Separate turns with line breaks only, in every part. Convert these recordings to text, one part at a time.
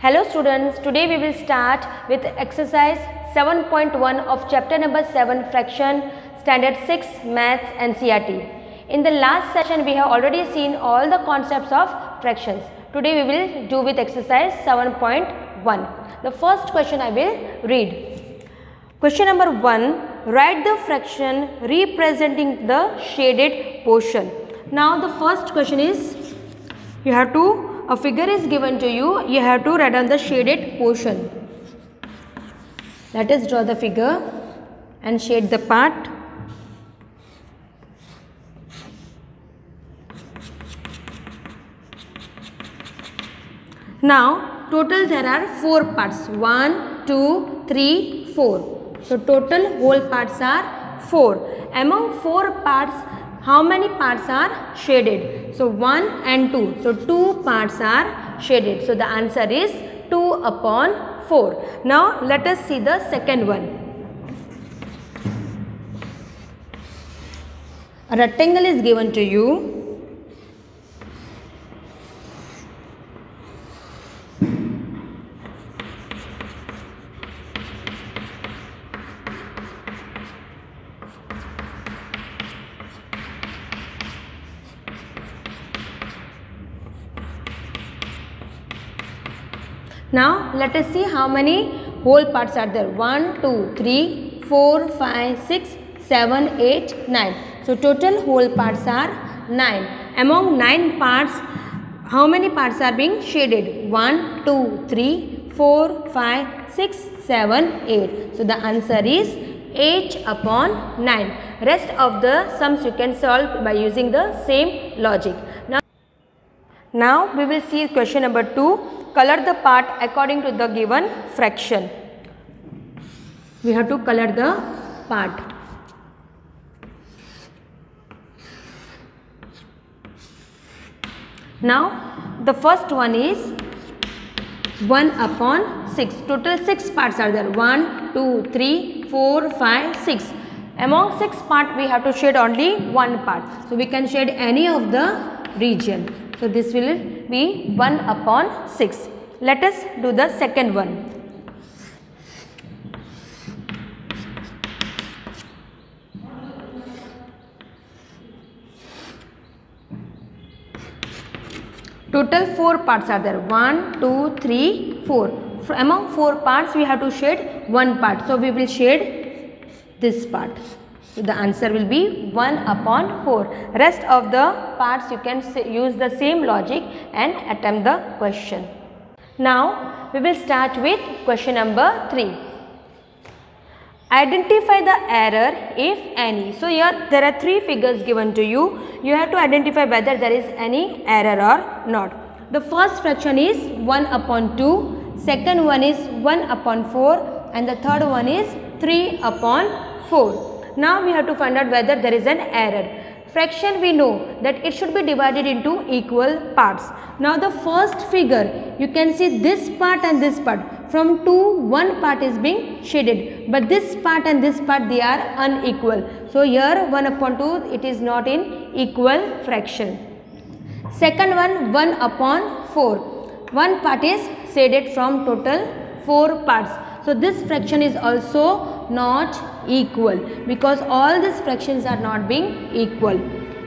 Hello students, today we will start with exercise 7.1 of chapter number 7 fraction standard 6 maths NCERT. In the last session we have already seen all the concepts of fractions. Today we will do with exercise 7.1. The first question I will read. Question number 1, write the fraction representing the shaded portion. Now the first question is, you have to, a figure is given to you, you have to write down the shaded portion. Let us draw the figure and shade the part. Now total there are 4 parts, 1, 2, 3, 4. So total whole parts are 4. Among 4 parts, how many parts are shaded? So 1 and 2. So 2 parts are shaded. So the answer is 2 upon 4. Now let us see the second one. A rectangle is given to you. Now let us see how many whole parts are there. 1, 2, 3, 4, 5, 6, 7, 8, 9. So total whole parts are 9. Among 9 parts, how many parts are being shaded? 1, 2, 3, 4, 5, 6, 7, 8. So the answer is 8 upon 9. Rest of the sums you can solve by using the same logic. Now we will see question number 2. Color the part according to the given fraction. We have to color the part. Now the first one is 1 upon 6. Total 6 parts are there. 1, 2, 3, 4, 5, 6. Among 6 parts we have to shade only 1 part. So we can shade any of the region. So this will be 1 upon 6. Let us do the second one. Total 4 parts are there. 1, 2, 3, 4. Among 4 parts we have to shade 1 part. So we will shade this part. So the answer will be 1 upon 4. Rest of the parts you can use the same logic and attempt the question. Now we will start with question number 3. Identify the error if any. So here there are 3 figures given to you. You have to identify whether there is any error or not. The first fraction is 1 upon 2. Second one is 1 upon 4. And the third one is 3 upon 4. Now we have to find out whether there is an error. Fraction we know that it should be divided into equal parts. Now the first figure, you can see this part and this part. From 2, 1 part is being shaded, but this part and this part, they are unequal. So here 1 upon 2, it is not in equal fraction. Second one, 1 upon 4. 1 part is shaded from total 4 parts. So this fraction is also not equal because all these fractions are not being equal.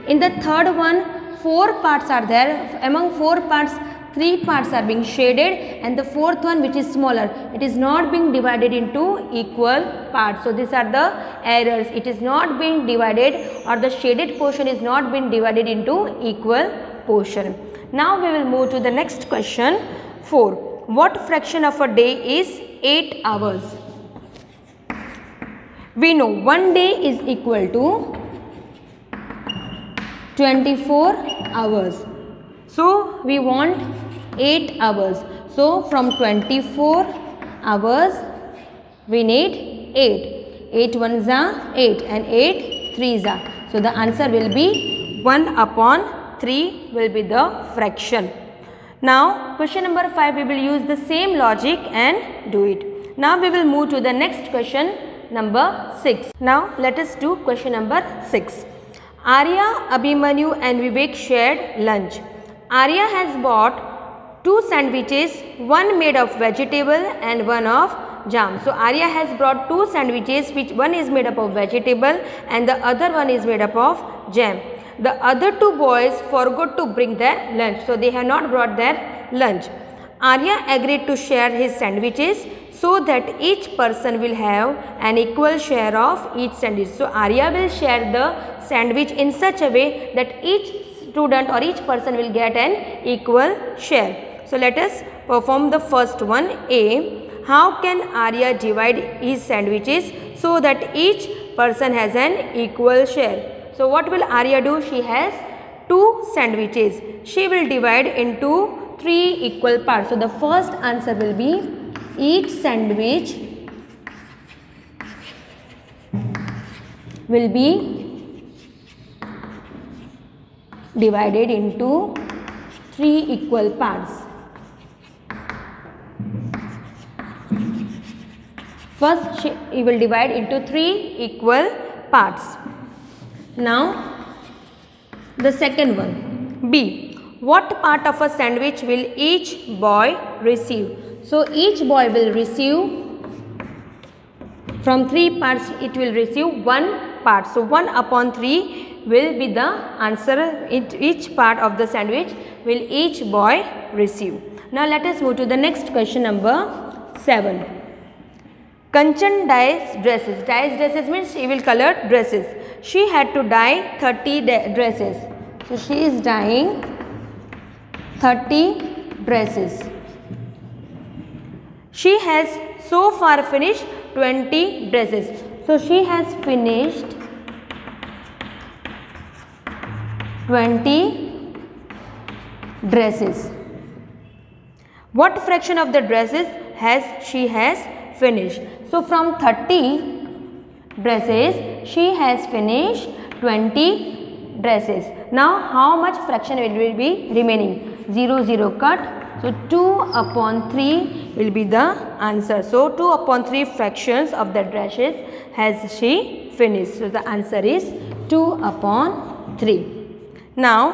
In the third one, 4 parts are there. Among 4 parts, 3 parts are being shaded, and the fourth one, which is smaller, it is not being divided into equal parts. So these are the errors. It is not being divided, or the shaded portion is not being divided into equal portion. Now we will move to the next question. 4. What fraction of a day is 8 hours? We know 1 day is equal to 24 hours. So we want 8 hours. So from 24 hours we need 8. 8 ones are 8 and 8 threes are. So the answer will be 1 upon 3 will be the fraction. Now question number 5, we will use the same logic and do it. Now we will move to the next question number 6. Now let us do question number 6. Arya, Abhimanyu and Vivek shared lunch. Arya has bought 2 sandwiches, one made of vegetable and one of jam. So Arya has brought 2 sandwiches, which one is made up of vegetable and the other one is made up of jam. The other 2 boys forgot to bring their lunch, so they have not brought their lunch. Arya agreed to share his sandwiches so that each person will have an equal share of each sandwich. So Arya will share the sandwich in such a way that each student or each person will get an equal share. So let us perform the first one. A. How can Arya divide his sandwiches so that each person has an equal share? So what will Arya do? She has 2 sandwiches. She will divide into 3 equal parts. So the first answer will be each sandwich will be divided into 3 equal parts. First she will divide into 3 equal parts. Now the second one, B. What part of a sandwich will each boy receive? So each boy will receive from 3 parts, it will receive 1 part. So 1 upon 3 will be the answer. Each part of the sandwich will each boy receive. Now let us move to the next question, number 7. Kanchan dyes dresses. Dyes dresses means she will color dresses. She had to dye 30 dresses. So she is dyeing 30 dresses. She has so far finished 20 dresses. So she has finished 20 dresses. What fraction of the dresses she has finished? So from 30 dresses she has finished 20 dresses. Now how much fraction will be remaining? 0, 0 cut. So 2 upon 3 will be the answer. So 2 upon 3 fractions of the dresses has she finished. So the answer is 2 upon 3. Now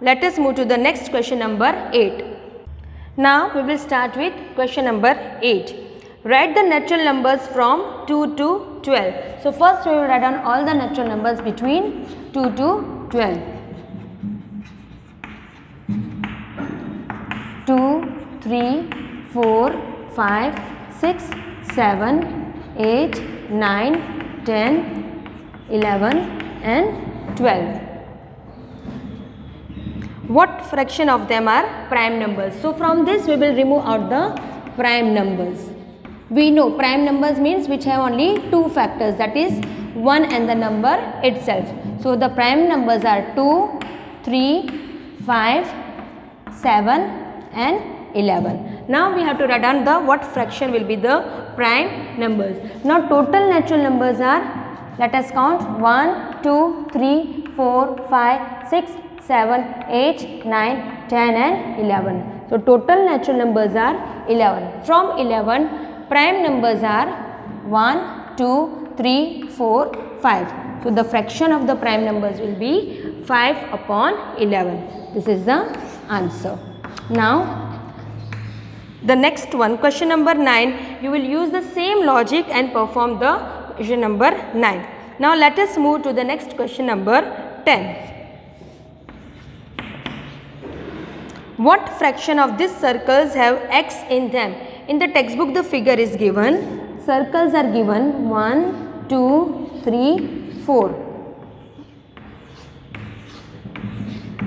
let us move to the next question, number 8. Now we will start with question number 8. Write the natural numbers from 2 to 12. So first we will write down all the natural numbers between 2 to 12. 2, 3, 4, 5, 6, 7, 8, 9, 10, 11 and 12. What fraction of them are prime numbers? So from this we will remove out the prime numbers. We know prime numbers means which have only 2 factors, that is 1 and the number itself. So the prime numbers are 2, 3, 5, 7 and 11. Now we have to write down the what fraction will be the prime numbers. Now total natural numbers are, let us count, 1, 2, 3, 4, 5, 6, 7, 8, 9, 10 and 11. So total natural numbers are 11. From 11 prime numbers are 1, 2, 3, 4, 5. So the fraction of the prime numbers will be 5 upon 11. This is the answer. Now the next one, question number 9, you will use the same logic and perform the question number 9. Now let us move to the next question number 10. What fraction of these circles have x in them? In the textbook the figure is given, circles are given 1, 2, 3, 4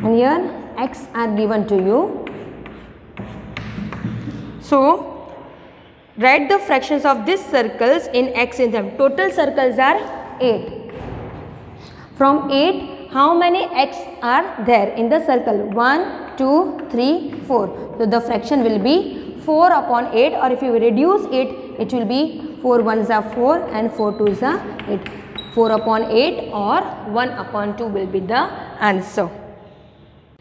and here x are given to you. So write the fractions of these circles in x in them. Total circles are 8. From 8 how many x are there in the circle? 1, 2, 3, 4. So the fraction will be 4 upon 8, or if you reduce it will be 4 1s are 4 and 4 2s are 8. 4 upon 8 or 1 upon 2 will be the answer.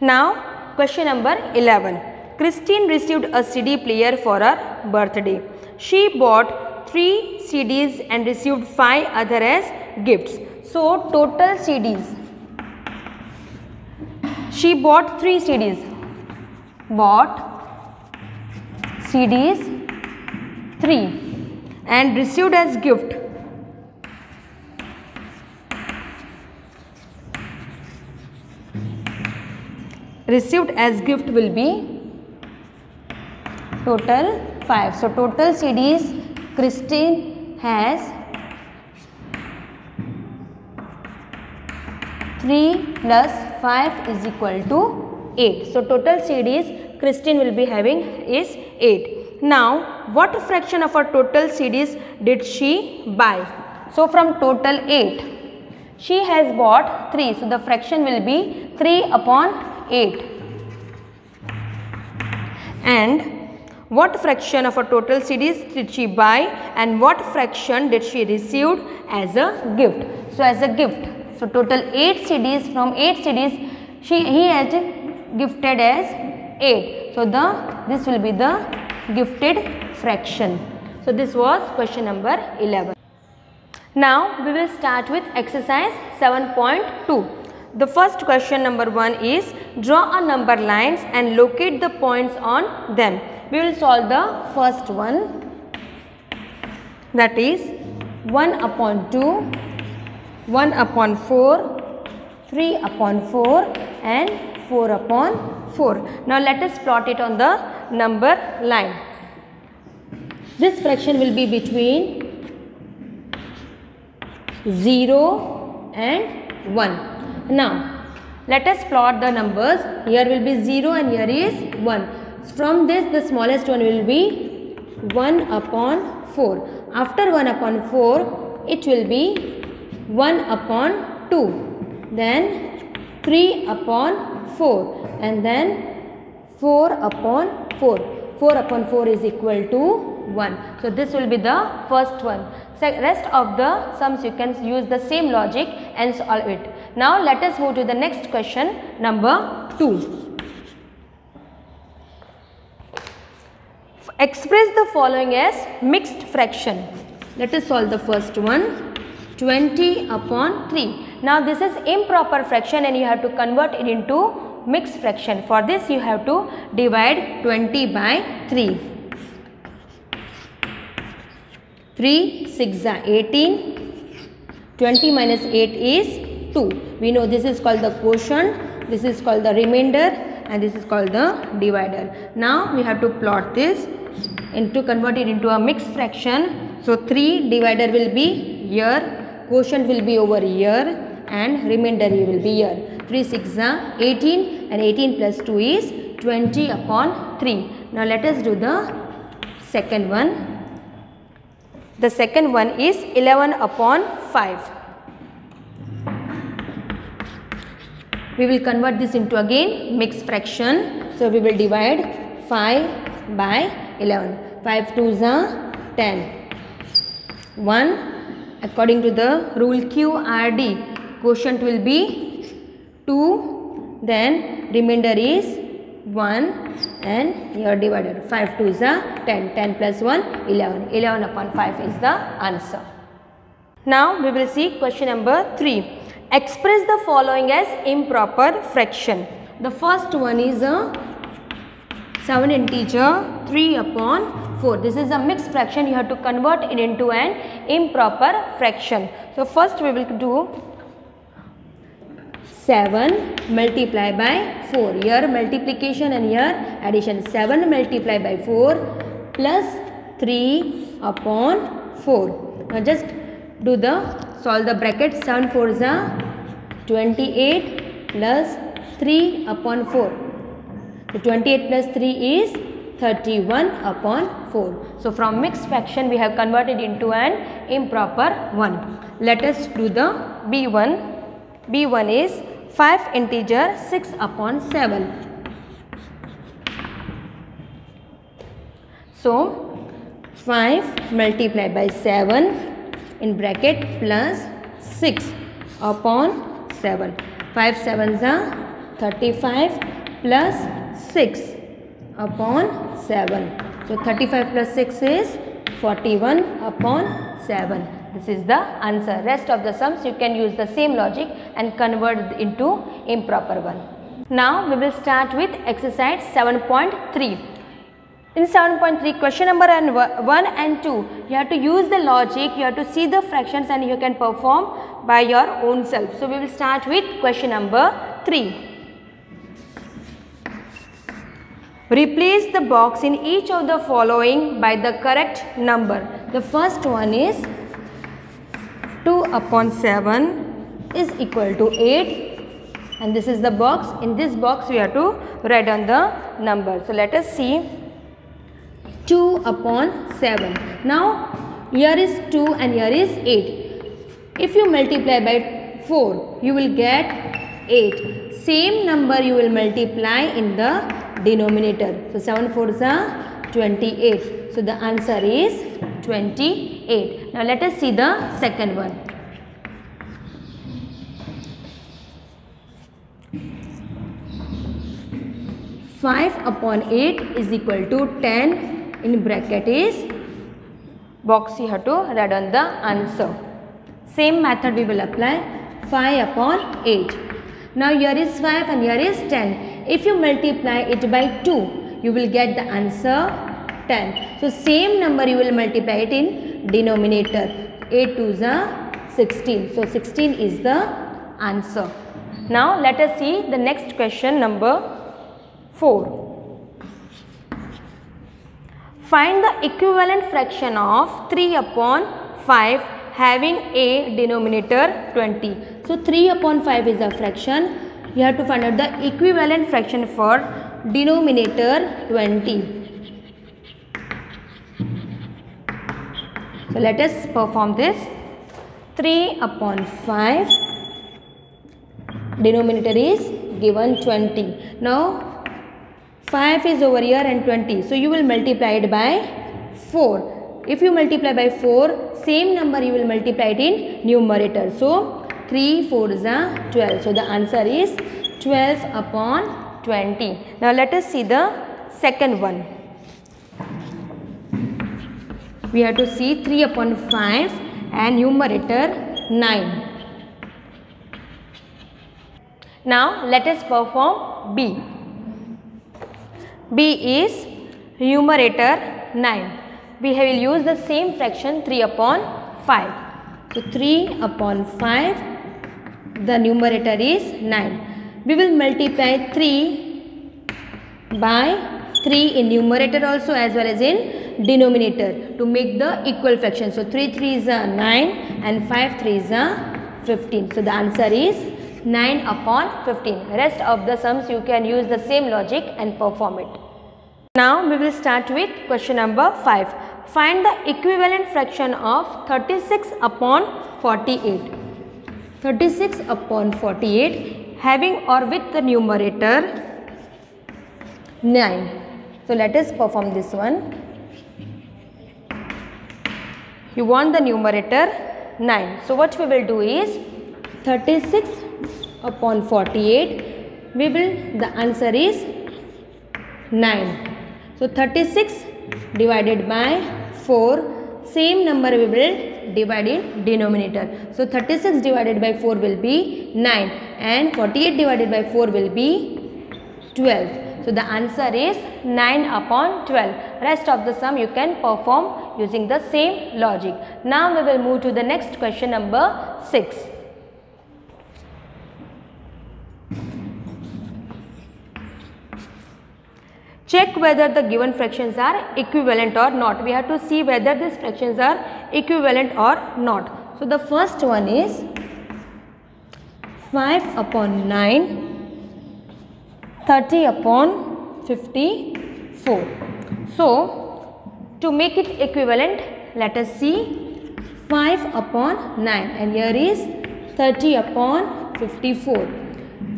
Now question number 11. Christine received a CD player for her birthday. She bought 3 CDs and received 5 other as gifts. So total CDs, she bought 3 CDs, bought CDs 3 and received as gift will be total 5. So total CDs Christine has 3 plus 5 is equal to 8. So total CDs Christine will be having is 8. Now what fraction of her total CDs did she buy? So from total 8 she has bought 3. So the fraction will be 3 upon 8. And what fraction of a total CDs did she buy and what fraction did she receive as a gift? So as a gift, so total 8 CDs, from 8 CDs he has gifted as 8. So this will be the gifted fraction. So this was question number 11. Now we will start with exercise 7.2. The first question number 1 is draw a number lines and locate the points on them. We will solve the first one, that is 1 upon 2, 1 upon 4, 3 upon 4 and 4 upon 4. Now let us plot it on the number line. This fraction will be between 0 and 1. Now let us plot the numbers. Here will be 0 and here is 1. From this the smallest one will be 1 upon 4. After 1 upon 4 it will be 1 upon 2. Then 3 upon 4 and then 4 upon 4. 4 upon 4 is equal to 1. So this will be the first one. So rest of the sums you can use the same logic and solve it. Now let us move to the next question number 2. Express the following as mixed fraction. Let us solve the first one, 20 upon 3. Now this is improper fraction and you have to convert it into mixed fraction. For this you have to divide 20 by 3. 3 6 are 18. 20 minus 8 is 2. We know this is called the quotient, this is called the remainder and this is called the divider. Now we have to plot this and to convert it into a mixed fraction. So 3 divider will be here, quotient will be over here and remainder will be here. 3 6 are 18 and 18 plus 2 is 20 upon 3. Now let us do the second one. The second one is 11 upon 5. We will convert this into again mixed fraction. So we will divide 5 by 11. 5 2s are 10. 1 according to the rule QRD, quotient will be 2, then remainder is 1 and your divider. 5 2s are 10. 10 plus 1 11. 11 upon 5 is the answer. Now we will see question number 3. Express the following as improper fraction. The first one is a 7 integer 3 upon 4. This is a mixed fraction. You have to convert it into an improper fraction. So first we will do 7 multiply by 4. Here multiplication and here addition. 7 multiply by 4 plus 3 upon 4. Now just do the solve the bracket. 7 4s are 28 plus 3 upon 4. So 28 plus 3 is 31 upon 4. So from mixed fraction we have converted into an improper one. Let us do the B1. B1 is 5 integer 6 upon 7. So 5 multiplied by 7 in bracket plus 6 upon 7. 5 7s are 35 plus 6 upon 7. So 35 plus 6 is 41 upon 7. This is the answer. Rest of the sums you can use the same logic and convert into improper one. Now we will start with exercise 7.3. In 7.3, question number 1 and 2, you have to use the logic, you have to see the fractions and you can perform by your own self. So, we will start with question number 3. Replace the box in each of the following by the correct number. The first one is 2 upon 7 is equal to 8, and this is the box. In this box, we have to write down the number. So, let us see. 2 upon 7. Now, here is 2 and here is 8. If you multiply by 4, you will get 8. Same number you will multiply in the denominator. So, 7 4s are 28. So, the answer is 28. Now, let us see the second one. Five upon 8 is equal to 10. In bracket is box, you have to write on the answer. Same method we will apply. 5 upon 8. Now here is 5 and here is 10. If you multiply it by 2, you will get the answer 10. So same number you will multiply it in denominator. 8 2s are 16. So 16 is the answer. Now let us see the next question, number 4. Find the equivalent fraction of 3 upon 5 having a denominator 20. So 3 upon 5 is a fraction. You have to find out the equivalent fraction for denominator 20. So let us perform this. 3 upon 5, denominator is given 20. Now 5 is over here and 20. So, you will multiply it by 4. If you multiply by 4, same number you will multiply it in numerator. So, 3 4s are 12. So, the answer is 12 upon 20. Now, let us see the second one. We have to see 3 upon 5 and numerator 9. Now, let us perform B. B is numerator 9. We will use the same fraction 3 upon 5. So, 3 upon 5, the numerator is 9. We will multiply 3 by 3 in numerator also as well as in denominator to make the equal fraction. So, 3 3s are 9 and 5 3s are 15. So, the answer is 9 upon 15. Rest of the sums you can use the same logic and perform it. Now we will start with question number 5. Find the equivalent fraction of 36 upon 48. 36 upon 48 having or with the numerator 9. So let us perform this one. You want the numerator 9. So what we will do is 36 upon 48, the answer is 9. So 36 divided by 4, same number we will divide in denominator. So 36 divided by 4 will be 9 and 48 divided by 4 will be 12. So the answer is 9 upon 12. Rest of the sum you can perform using the same logic. Now we will move to the next question, number 6. Check whether the given fractions are equivalent or not. We have to see whether these fractions are equivalent or not. So, the first one is 5 upon 9, 30 upon 54. So, to make it equivalent, let us see 5 upon 9 and here is 30 upon 54.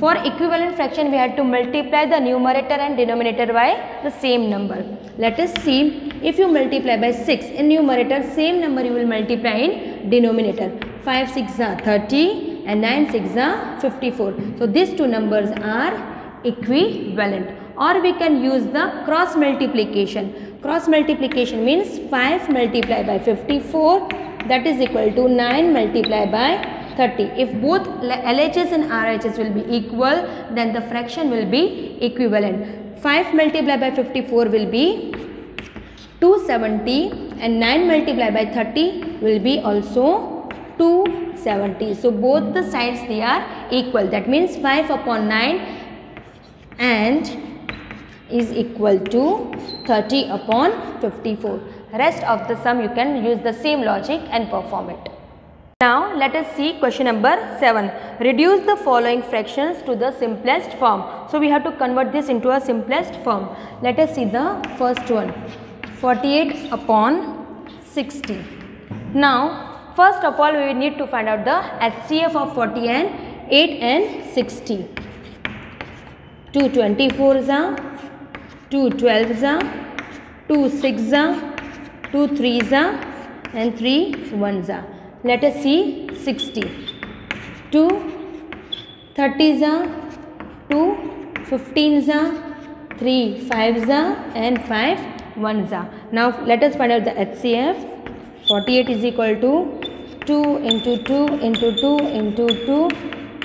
For equivalent fraction, we had to multiply the numerator and denominator by the same number. Let us see, if you multiply by 6 in numerator, same number you will multiply in denominator. 5 6 are 30 and 9 6 are 54. So, these two numbers are equivalent. Or we can use the cross multiplication. Cross multiplication means 5 multiplied by 54, that is equal to 9 multiplied by 30. If both LHS and RHS will be equal, then the fraction will be equivalent. 5 multiplied by 54 will be 270, and 9 multiplied by 30 will be also 270. So both the sides they are equal. That means 5 upon 9 and is equal to 30 upon 54. Rest of the sum you can use the same logic and perform it. Now let us see question number 7. Reduce the following fractions to the simplest form. So we have to convert this into a simplest form. Let us see the first one. 48 upon 60. Now first of all we need to find out the HCF of 48 and 60. 2 24s are, 2 12s are, 2 6s are, 2 3s are, and 3 1s are. Let us see 60. 2 30s are, 2 15s are, 3 5s are, and 5 1s are. Now let us find out the HCF. 48 is equal to 2 into 2 into 2 into 2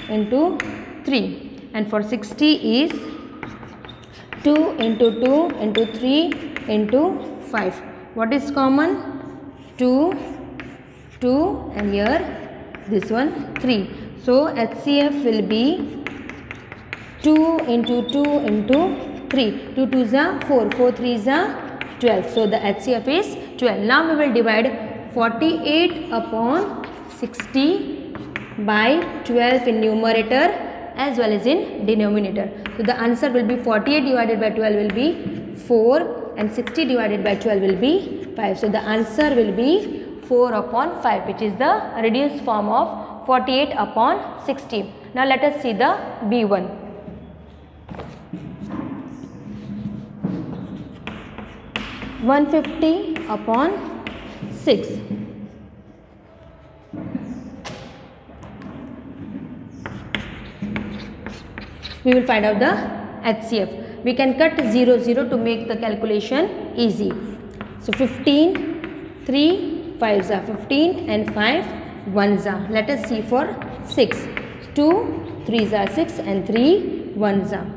into 3. And for 60 is 2 into 2 into 3 into 5. What is common? 2, 2, and here this one 3. So HCF will be 2 into 2 into 3. 2 2s are 4, 4 3s are 12. So the HCF is 12. Now we will divide 48 upon 60 by 12 in numerator as well as in denominator. So the answer will be 48 divided by 12 will be 4 and 60 divided by 12 will be 5. So the answer will be 4 upon 5, which is the reduced form of 48 upon 60. Now let us see the B1. (150 upon 6). We will find out the HCF. We can cut 0 0 to make the calculation easy. So 15, 3 5s are 15 and 5 1s are. Let us see for 6. 2 3s are 6 and 3 1s are.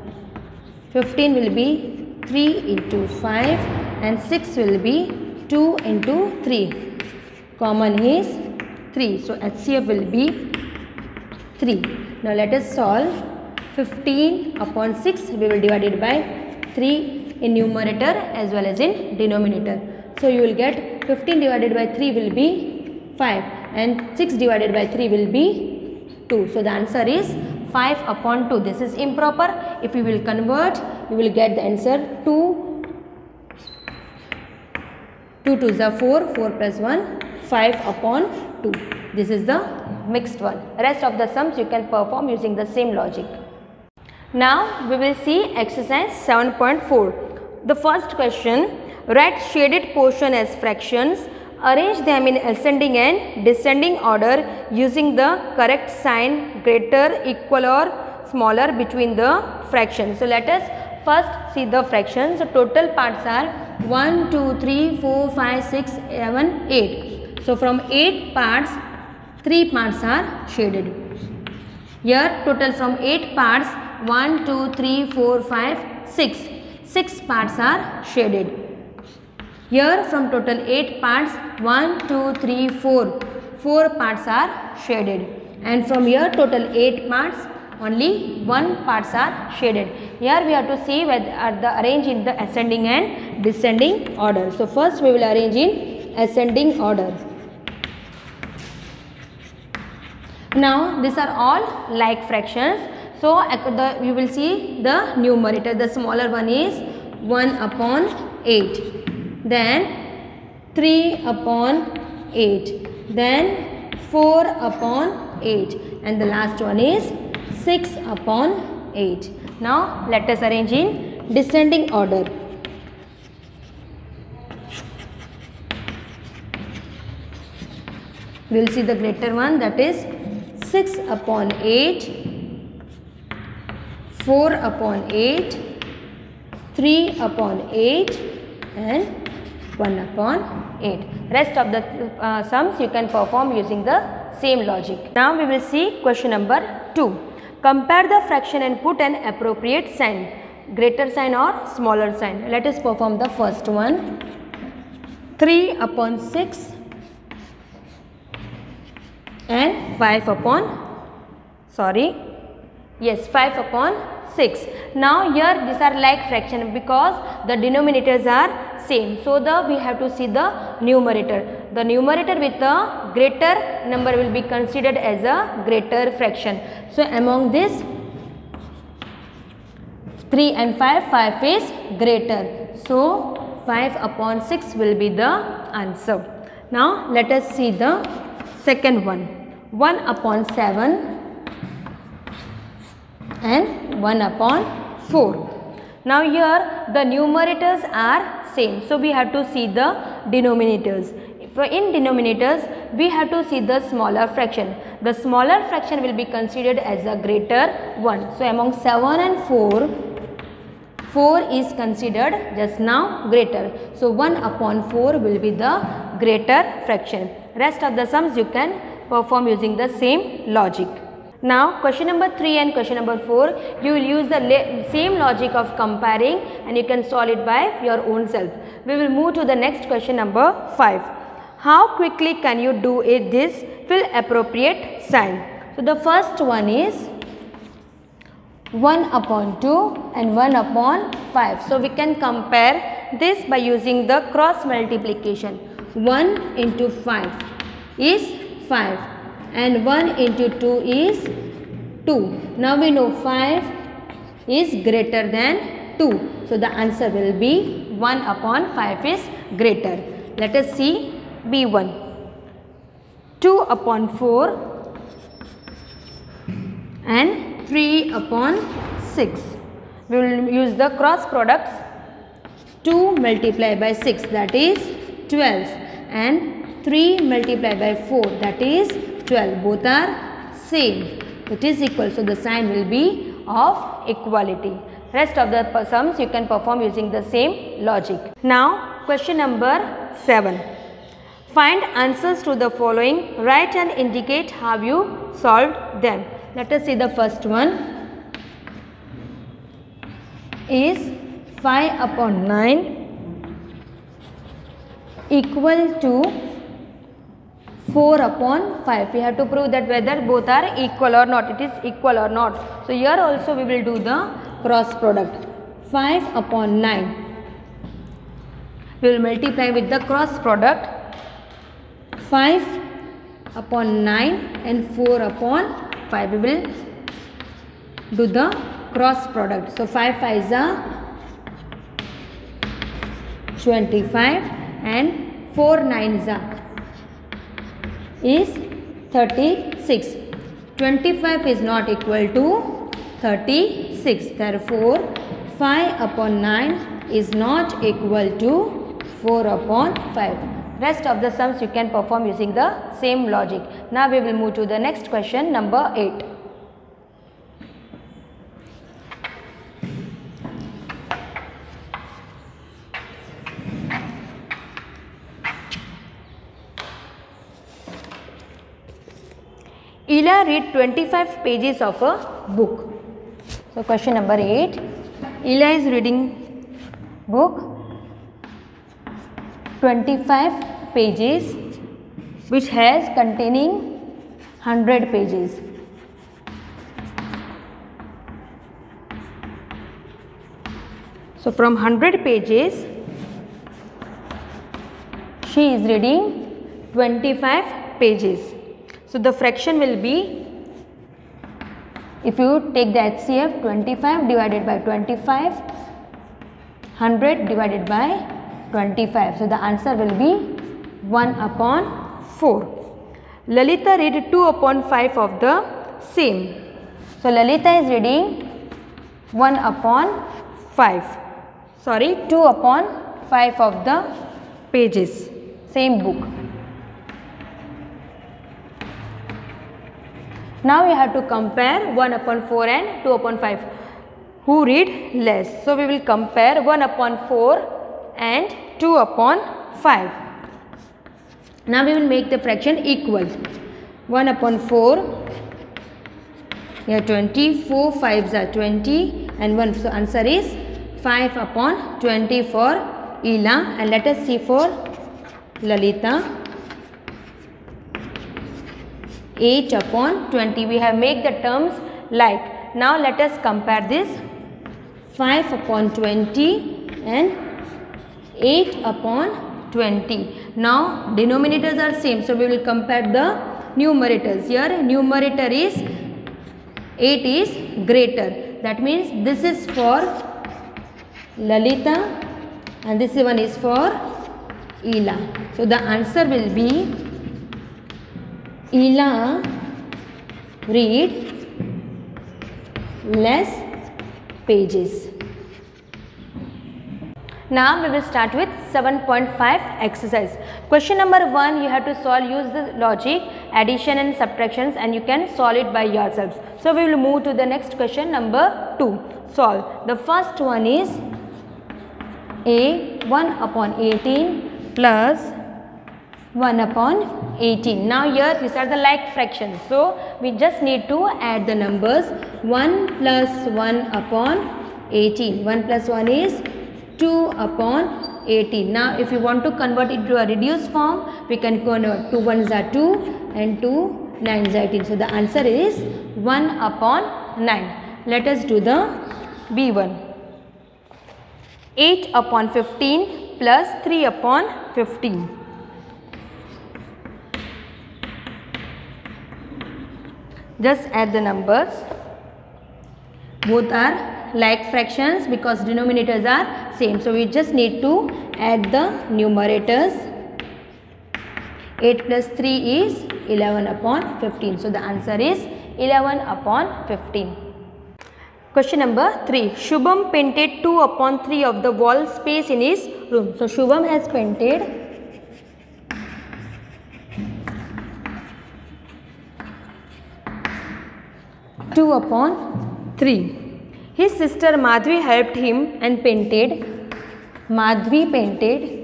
15 will be 3 into 5 and 6 will be 2 into 3. Common is 3. So HCF will be 3. Now let us solve. 15 upon 6 we will divide it by 3 in numerator as well as in denominator. So you will get 15 divided by 3 will be 5 and 6 divided by 3 will be 2. So the answer is 5 upon 2. This is improper. If you will convert, you will get the answer 2. 2 2s are 4, 4 plus 1, 5 upon 2. This is the mixed one. Rest of the sums you can perform using the same logic. Now we will see exercise 7.4. The first question, write shaded portion as fractions. Arrange them in ascending and descending order using the correct sign greater, equal or smaller between the fractions. So let us first see the fractions. So total parts are 1, 2, 3, 4, 5, 6, 7, 8. So from 8 parts, 3 parts are shaded. Here total from 8 parts, 1, 2, 3, 4, 5, 6. 6 parts are shaded. Here from total 8 parts, 1, 2, 3, 4. 4 parts are shaded. And from here total 8 parts, only 1 parts are shaded. Here we have to see whether the arrange in the ascending and descending order. So first we will arrange in ascending order. Now these are all like fractions. So you will see the numerator. The smaller one is 1 upon 8. Then 3 upon 8. Then 4 upon 8. And the last one is 6 upon 8. Now let us arrange in descending order. We will see the greater one, that is 6 upon 8. 4 upon 8, 3 upon 8 and 1 upon 8. Rest of the sums you can perform using the same logic. Now we will see question number 2. Compare the fraction and put an appropriate sign, greater sign or smaller sign. Let us perform the first one. 3 upon 6 and 5 upon 6. Now here these are like fraction because the denominators are same. So we have to see the numerator. The numerator with a greater number will be considered as a greater fraction. So among this 3 and 5 is greater. So 5 upon 6 will be the answer. Now let us see the second one. 1 upon 7 and 1 upon 4. Now here the numerators are same. So we have to see the denominators. In denominators we have to see the smaller fraction. The smaller fraction will be considered as a greater one. So among 7 and 4 is considered just now greater. So 1 upon 4 will be the greater fraction. Rest of the sums you can perform using the same logic. Now question number 3 and question number 4, you will use the same logic of comparing and you can solve it by your own self. We will move to the next question number 5. How quickly can you do it this fill appropriate sign? So the first one is 1 upon 2 and 1 upon 5. So we can compare this by using the cross multiplication. 1 into 5 is 5 and 1 into 2 is 2. Now we know 5 is greater than 2. So the answer will be 1 upon 5 is greater. Let us see B1. 2 upon 4 and 3 upon 6. We will use the cross products. 2 multiplied by 6 that is 12 and 3 multiplied by 4 that is 12. Both are same. It is equal. So the sign will be of equality. Rest of the sums you can perform using the same logic. Now question number 7. Find answers to the following. Write and indicate how you solved them. Let us see the first one is 5 upon 9 equal to 4 upon 5. We have to prove that whether both are equal or not. It is equal or not. So here also we will do the cross product. 5 upon 9. We will multiply with the cross product. 5 upon 9 and 4 upon 5. We will do the cross product. So 5 5s are 25 and 4 9s are is 36. 25 is not equal to 36. Therefore 5 upon 9 is not equal to 4 upon 5. Rest of the sums you can perform using the same logic. Now we will move to the next question number 8. Ila read 25 pages of a book. So question number 8. Ila is reading book 25 pages which has containing 100 pages. So from 100 pages she is reading 25 pages. So the fraction will be, if you take the HCF, 25 divided by 25, 100 divided by 25. So the answer will be 1 upon 4. Lalita read 2 upon 5 of the same. So Lalita is reading 1 upon 5. Sorry, 2 upon 5 of the pages. Same book. Now we have to compare 1 upon 4 and 2 upon 5. Who read less? So we will compare 1 upon 4 and 2 upon 5. Now we will make the fraction equal. 1 upon 4, here 20, 4 5s are 20 and 1. So answer is 5 upon 20 for Ila. And let us see for Lalita. 8 upon 20. We have made the terms like. Now let us compare this. 5 upon 20 and 8 upon 20. Now denominators are same, so we will compare the numerators. Here numerator is 8 is greater. That means this is for Lalita and this one is for Ela. So the answer will be Ela read less pages. Now we will start with 7.5 exercise. Question number 1, you have to solve, use the logic, addition and subtractions, and you can solve it by yourselves. So we will move to the next question number 2. Solve. The first one is A 1 upon 18 plus 1 upon 18. Now here these are the like fractions. So we just need to add the numbers. 1 plus 1 upon 18. 1 plus 1 is 2 upon 18. Now if you want to convert it to a reduced form, we can convert 2 1s are 2 and 2 9s are 18. So the answer is 1 upon 9. Let us do the B1. 8 upon 15 plus 3 upon 15. Just add the numbers. Both are like fractions because denominators are same. So we just need to add the numerators. 8 plus 3 is 11 upon 15. So the answer is 11 upon 15. Question number 3. Shubham painted 2 upon 3 of the wall space in his room. So Shubham has painted 2 upon 3. His sister Madhvi helped him and painted. Madhvi painted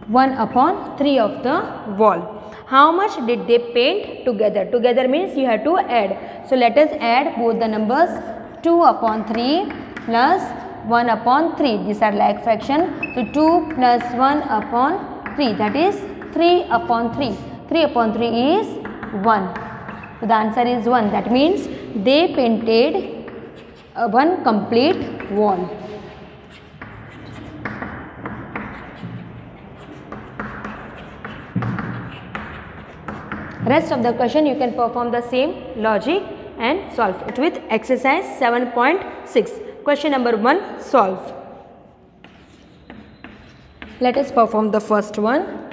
1 upon 3 of the wall. How much did they paint together? Together means you have to add. So let us add both the numbers. 2 upon 3 plus 1 upon 3. These are like fraction. So 2 plus 1 upon 3, that is 3 upon 3. 3 upon 3 is 1. So the answer is 1. That means they painted one complete wall. Rest of the question you can perform the same logic and solve it with exercise 7.6. Question number 1, solve. Let us perform the first one.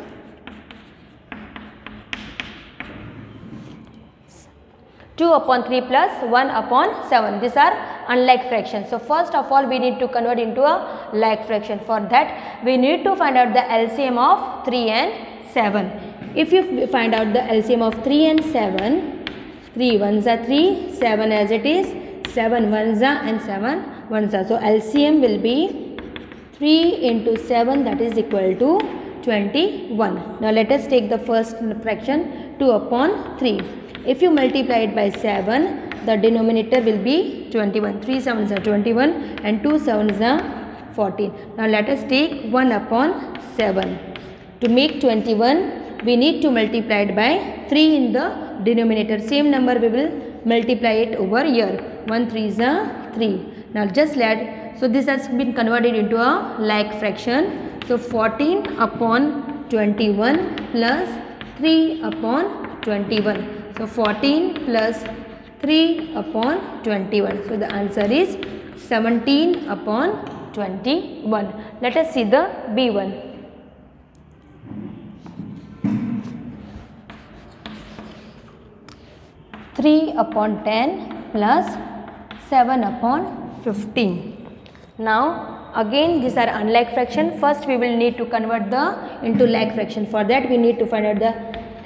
Two upon 3 plus 1 upon 7. These are unlike fractions. So first of all we need to convert into a like fraction. For that we need to find out the LCM of 3 and 7. If you find out the LCM of 3 and 7, 3 1s are 3, 7 as it is, 7 1s are and 7 1s are. So LCM will be 3 into 7, that is equal to 21. Now let us take the first fraction 2 upon 3. If you multiply it by 7, the denominator will be 21. 3 7s are 21 and 2 7s are 14. Now let us take 1 upon 7. To make 21, we need to multiply it by 3 in the denominator. Same number we will multiply it over here. 1 3s are 3. Now just let, so this has been converted into a like fraction. So 14 upon 21 plus 3 upon 21. So 14 plus 3 upon 21. So the answer is 17 upon 21. Let us see the B1. 3 upon 10 plus 7 upon 15. Now again these are unlike fraction. First we will need to convert into like fraction. For that we need to find out the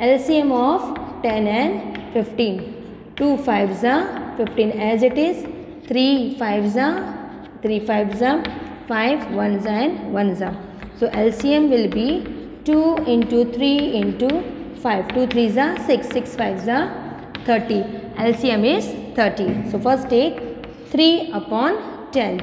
LCM of 10 and 15. 2 5s are 15 as it is. 3 5s are 3 5s are 5 1s are and 1s are. So LCM will be 2 into 3 into 5. 2 3s are 6, 6 5s are 30. LCM is 30. So first take 3 upon 10.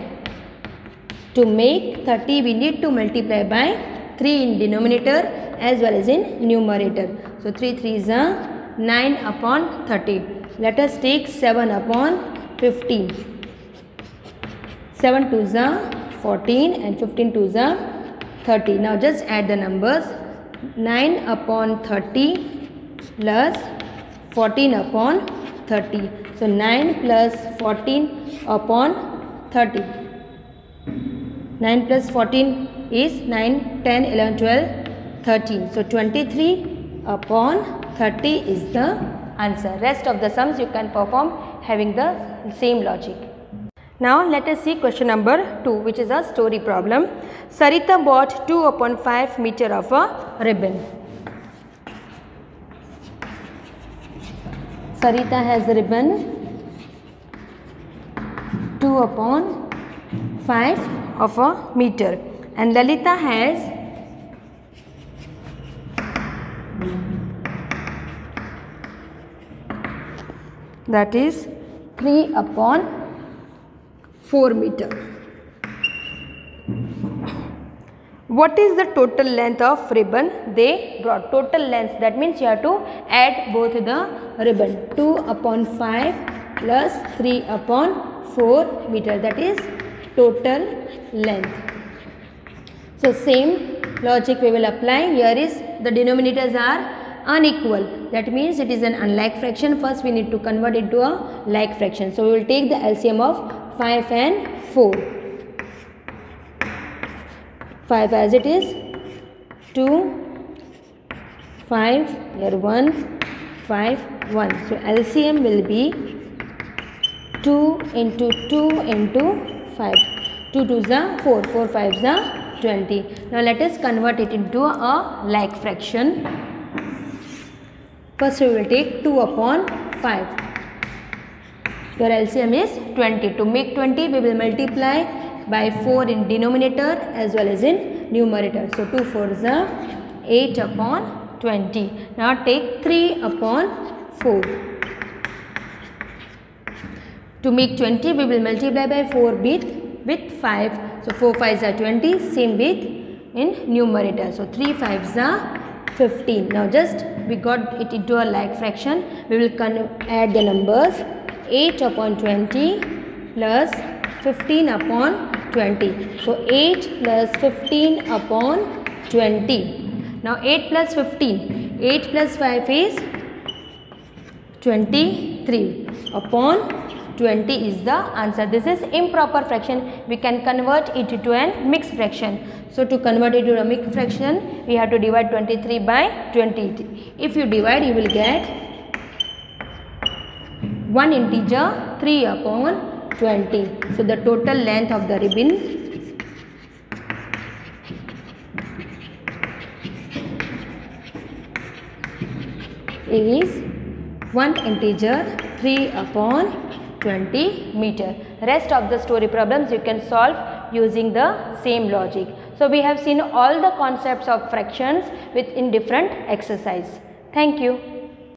To make 30, we need to multiply by 3 in denominator as well as in numerator. So 3 3s are 9 upon 30. Let us take 7 upon 15. 7 2s are 14 and 15 2s are 30. Now just add the numbers. 9 upon 30 plus 14 upon 30. So 9 plus 14 upon 30. 9 plus 14 is 9, 10, 11, 12, 13. So 23 upon 30 is the answer. Rest of the sums you can perform having the same logic. Now let us see question number 2, which is a story problem. Sarita bought 2 upon 5 meter of a ribbon. Sarita has the ribbon 2 upon 5 of a meter, and Lalita has that is 3 upon 4 meter. What is the total length of ribbon they brought? Total length, that means you have to add both the ribbon. 2 upon 5 plus 3 upon 4 meter, that is total length. So same logic we will apply. Here is the denominators are unequal, that means it is an unlike fraction. First we need to convert into a like fraction. So we will take the LCM of 5 and 4. 5 as it is, 2, 5, here 1, 5, 1. So LCM will be 2 into 2 into 5. 2 2s are 4, 4 5s are 20. Now let us convert it into a like fraction. First we will take 2 upon 5. Your LCM is 20. To make 20, we will multiply by 4 in denominator as well as in numerator. So 2 4s are 8 upon 20. Now take 3 upon 4. To make 20, we will multiply by 4 with 5. So 4 5s are 20. Same with in numerator. So 3 5s are 15. Now just we got it into a like fraction. We will add the numbers. 8 upon 20 plus 15 upon 20. So 8 plus 15 upon 20. Now 8 plus 15. 8 plus 5 is 23 upon 20 is the answer. This is improper fraction. We can convert it to a mixed fraction. So to convert it to a mixed fraction, we have to divide 23 by 20. If you divide, you will get one integer 3 upon 20. So the total length of the ribbon is one integer 3 upon 20 meter. Rest of the story problems you can solve using the same logic. So we have seen all the concepts of fractions in different exercise. Thank you.